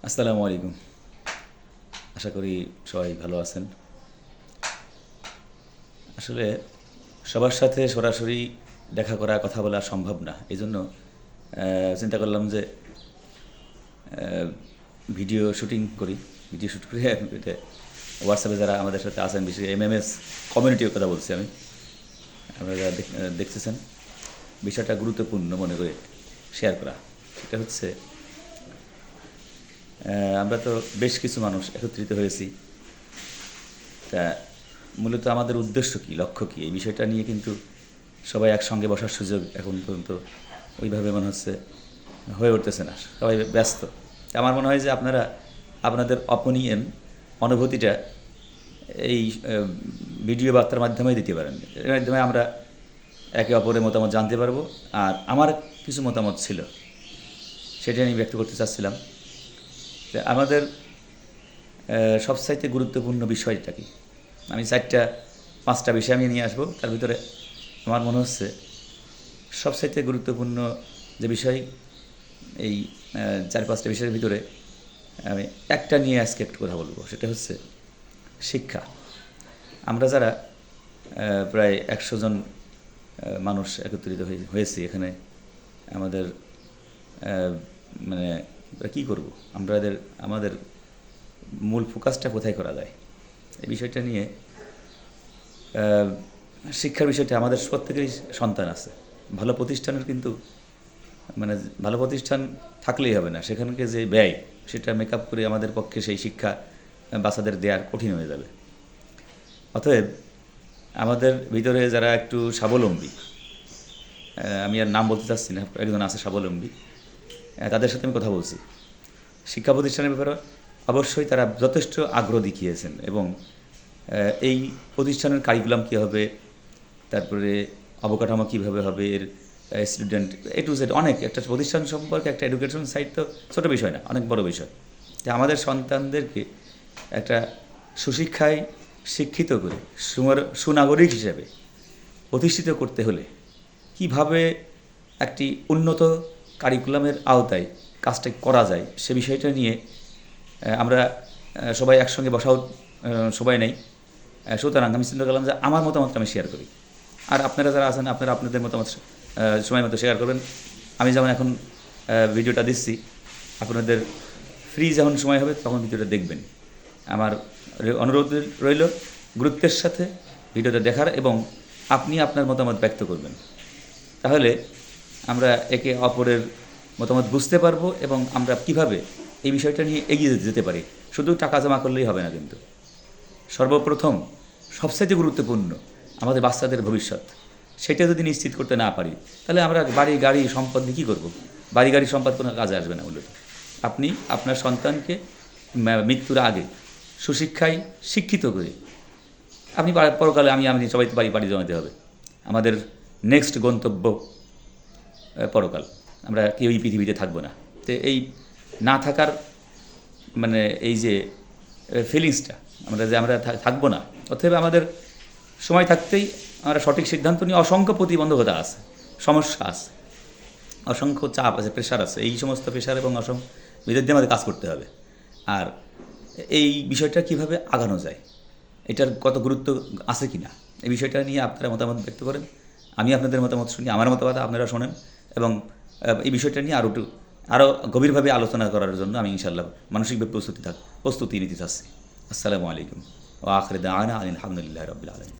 আসসালামু আলাইকুম। আশা করি সবাই ভালো আছেন। আসলে সবার সাথে সরাসরি দেখা করা, কথা বলা সম্ভব না। এজন্য চিন্তা করলাম যে ভিডিও শুটিং করি। ভিডিও শুট করে এটা হোয়াটসঅ্যাপে যারা আমাদের সাথে আছেন, বিশেষ এমএমএস কমিউনিটির কথা বলছি আমি। আপনারা যারা দেখতেছেন, বিষয়টা গুরুত্বপূর্ণ মনে করে শেয়ার করা। সেটা হচ্ছে আমরা তো বেশ কিছু মানুষ একত্রিত হয়েছি। তা মূলত আমাদের উদ্দেশ্য কী, লক্ষ্য কী, এই বিষয়টা নিয়ে কিন্তু সবাই একসঙ্গে বসার সুযোগ এখন পর্যন্ত ওইভাবে মনে হচ্ছে হয়ে উঠতেছে না। সবাই ব্যস্ত। আমার মনে হয় যে আপনারা আপনাদের অপনিয়ন, অনুভূতিটা এই ভিডিও বার্তার মাধ্যমেই দিতে পারেন। এর মাধ্যমে আমরা একে অপরের মতামত জানতে পারবো। আর আমার কিছু মতামত ছিল, সেটা আমি ব্যক্ত করতে চাচ্ছিলাম। আমাদের সবচাইতে গুরুত্বপূর্ণ বিষয়টা কি, আমি 4-5টা বিষয় আমি নিয়ে আসবো। তার ভিতরে আমার মনে হচ্ছে সবচাইতে গুরুত্বপূর্ণ যে বিষয়, এই 4-5টা বিষয়ের ভিতরে আমি একটা নিয়ে আজকে একটু কথা বলবো। সেটা হচ্ছে শিক্ষা। আমরা যারা প্রায় 100 জন মানুষ একত্রিত হয়েছি এখানে, আমাদের মানে কী করব, আমাদের মূল ফোকাসটা কোথায় করা যায়, এই বিষয়টা নিয়ে। শিক্ষার বিষয়টা, আমাদের প্রত্যেকেরই সন্তান আছে। ভালো প্রতিষ্ঠানের কিন্তু ভালো প্রতিষ্ঠান থাকলেই হবে না, সেখানকে যে ব্যয়, সেটা মেকআপ করে আমাদের পক্ষে সেই শিক্ষা বাচ্চাদের দেওয়ার কঠিন হয়ে যাবে। অতএব আমাদের ভিতরে যারা একটু স্বাবলম্বী, আমি আর নাম বলতে চাচ্ছি না, একজন আছে স্বাবলম্বী, তাদের সাথে আমি কথা বলছি। শিক্ষা প্রতিষ্ঠানের ব্যাপারে অবশ্যই তারা যথেষ্ট আগ্রহ দেখিয়েছেন, এবং এই প্রতিষ্ঠানের কারিকুলাম কী হবে, তারপরে অবকাঠামো কীভাবে হবে, এর স্টুডেন্ট এ টু জেড, অনেক একটা প্রতিষ্ঠান সম্পর্কে একটা এডুকেশন সাইট তো ছোটো বিষয় না, অনেক বড় বিষয়। যে আমাদের সন্তানদেরকে একটা সুশিক্ষায় শিক্ষিত করে সুনাগরিক হিসেবে প্রতিষ্ঠিত করতে হলে কিভাবে একটি উন্নত কারিকুলামের আওতায় কাজটা করা যায়, সে বিষয়টা নিয়ে আমরা সবাই একসঙ্গে বসাও সবাই নেই। সুতরাং আমি চিন্তা করলাম যে আমার মতামতটা আমি শেয়ার করি, আর আপনারা যারা আছেন আপনারা আপনাদের মতামত সময় মতো শেয়ার করবেন। আমি যেমন এখন ভিডিওটা দিচ্ছি, আপনাদের ফ্রি যখন সময় হবে তখন ভিডিওটা দেখবেন। আমার অনুরোধ রইল গুরুত্বের সাথে ভিডিওটা দেখার, এবং আপনি আপনার মতামত ব্যক্ত করবেন। তাহলে আমরা একে অপরের মতামত বুঝতে পারবো, এবং আমরা কিভাবে এই বিষয়টা নিয়ে এগিয়ে যেতে পারি। শুধু টাকা জমা করলেই হবে না, কিন্তু সর্বপ্রথম সবচাইতে গুরুত্বপূর্ণ আমাদের বাচ্চাদের ভবিষ্যৎ, সেটা যদি নিশ্চিত করতে না পারি, তাহলে আমরা বাড়ি গাড়ি সম্পদ দিয়ে কী করবো? বাড়ি গাড়ি সম্পদ কোনো কাজে আসবে না। মূলত আপনি আপনার সন্তানকে মৃত্যুর আগে সুশিক্ষায় শিক্ষিত করে আপনি পরকালে আমি সবাই বাড়ি জমাতে হবে। আমাদের নেক্সট গন্তব্য পরকাল। আমরা কেউই পৃথিবীতে থাকবো না। তো এই না থাকার এই যে ফিলিংসটা, আমরা থাকবো না, অতএব আমাদের সময় থাকতেই আমরা সঠিক সিদ্ধান্ত নিয়ে, অসংখ্য প্রতিবন্ধকতা আছে, সমস্যা আছে, অসংখ্য চাপ আছে, প্রেশার আছে। এই সমস্ত প্রেশার এবং বিরুদ্ধে আমাদের কাজ করতে হবে। আর এই বিষয়টা কিভাবে আগানো যায়, এটার কত গুরুত্ব আছে কি না, এই বিষয়টা নিয়ে আপনারা মতামত ব্যক্ত করেন। আমি আপনাদের মতামত শুনি, আমার মতামত আপনারা শোনেন, এবং এই বিষয়টা নিয়ে আরও গভীরভাবে আলোচনা করার জন্য আমি ইনশাআল্লাহ মানসিকভাবে প্রস্তুতি নিতে চাচ্ছি। আসসালামু আলাইকুম ওয়া আখিরু দাওয়ানা আলহামদুলিল্লাহি রাব্বিল আলামিন।